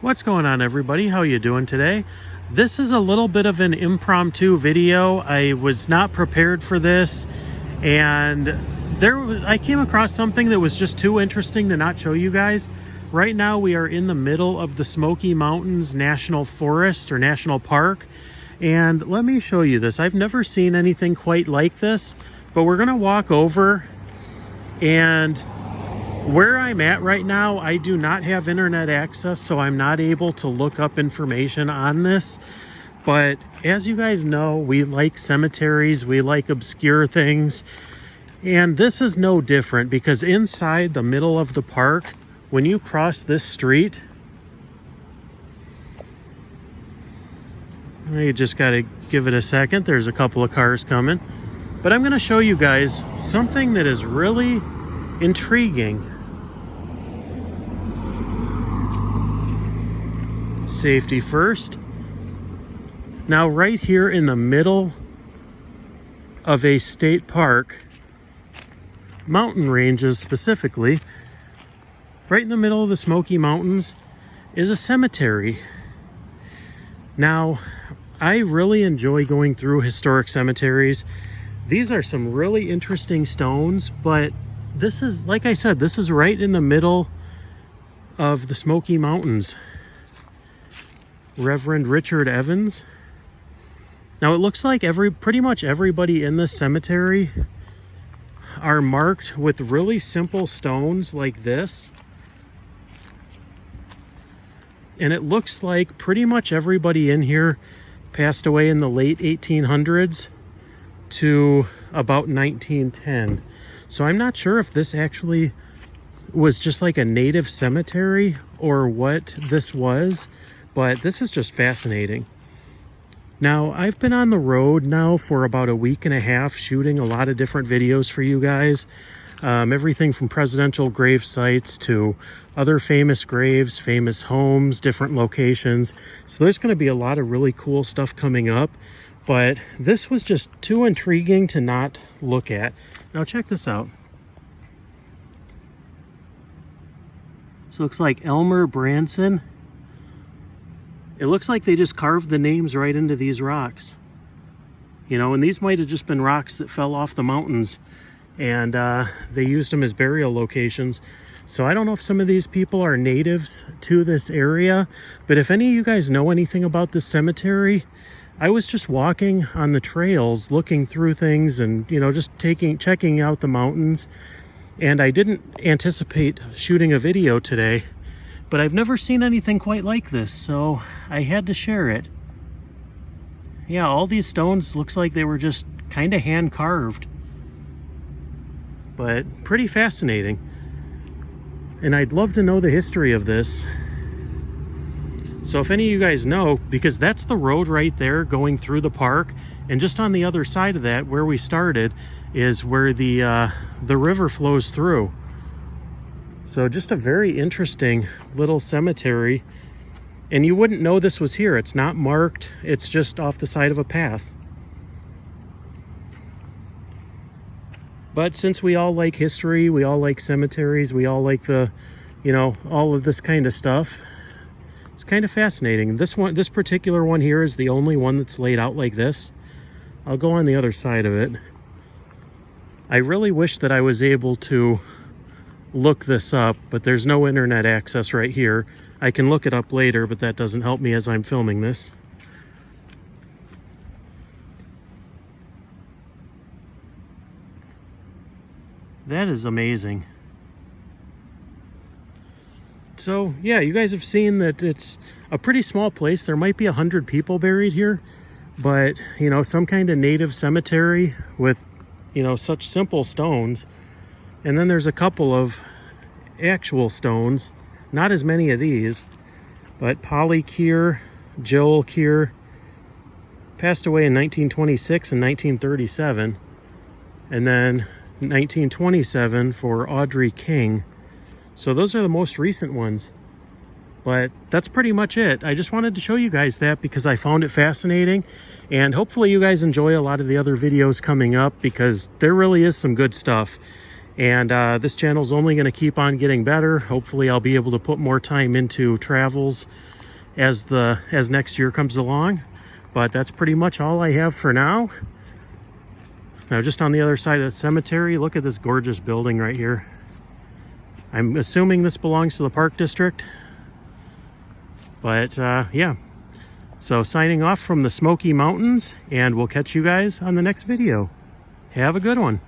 What's going on, everybody? How you doing today? This is a little bit of an impromptu video. I was not prepared for this, and I came across something that was just too interesting to not show you guys. Right now we are in the middle of the Smoky Mountains National Forest or National Park, and let me show you this. I've never seen anything quite like this, but we're gonna walk over, and where I'm at right now, I do not have internet access, so I'm not able to look up information on this. But as you guys know, we like cemeteries, we like obscure things, and this is no different, because inside the middle of the park, when you cross this street, you just got to give it a second. There's a couple of cars coming, but I'm going to show you guys something that is really intriguing. Safety first. Now, right here in the middle of a state park, mountain ranges specifically, right in the middle of the Smoky Mountains is a cemetery. Now, I really enjoy going through historic cemeteries. These are some really interesting stones, but this is, like I said, this is right in the middle of the Smoky Mountains. Reverend Richard Evans. Now, it looks like pretty much everybody in this cemetery are marked with really simple stones like this. And it looks like pretty much everybody in here passed away in the late 1800s to about 1910. So I'm not sure if this actually was just like a native cemetery or what this was, but this is just fascinating. Now, I've been on the road now for about a week and a half shooting a lot of different videos for you guys. Everything from presidential grave sites to other famous graves, famous homes, different locations. So there's going to be a lot of really cool stuff coming up, but this was just too intriguing to not look at. Now check this out. This looks like Elmer Branson. It looks like they just carved the names right into these rocks. You know, and these might have just been rocks that fell off the mountains, and they used them as burial locations. So I don't know if some of these people are natives to this area, but if any of you guys know anything about this cemetery, I was just walking on the trails, looking through things and, you know, just checking out the mountains. And I didn't anticipate shooting a video today, but I've never seen anything quite like this, so I had to share it. Yeah, all these stones looks like they were just kind of hand carved, but pretty fascinating. And I'd love to know the history of this. So if any of you guys know, because that's the road right there going through the park, and just on the other side of that, where we started, is where the river flows through. So just a very interesting little cemetery, and you wouldn't know this was here. It's not marked, it's just off the side of a path. But since we all like history, we all like cemeteries, we all like the, you know, all of this kind of stuff, it's kind of fascinating. This particular one here is the only one that's laid out like this. I'll go on the other side of it. I really wish that I was able to look this up, but there's no internet access right here. I can look it up later, but that doesn't help me as I'm filming this. That is amazing. So yeah, you guys have seen that it's a pretty small place. There might be 100 people buried here, but you know, some kind of native cemetery with, you know, such simple stones. And then there's a couple of actual stones, not as many of these, but Polly Keir, Joel Keir, passed away in 1926 and 1937, and then 1927 for Audrey King. So those are the most recent ones, but that's pretty much it. I just wanted to show you guys that because I found it fascinating, and hopefully you guys enjoy a lot of the other videos coming up, because there really is some good stuff. And this channel is only going to keep on getting better. Hopefully I'll be able to put more time into travels as next year comes along. But that's pretty much all I have for now. Now, just on the other side of the cemetery, look at this gorgeous building right here. I'm assuming this belongs to the Park District. But yeah, so signing off from the Smoky Mountains, and we'll catch you guys on the next video. Have a good one.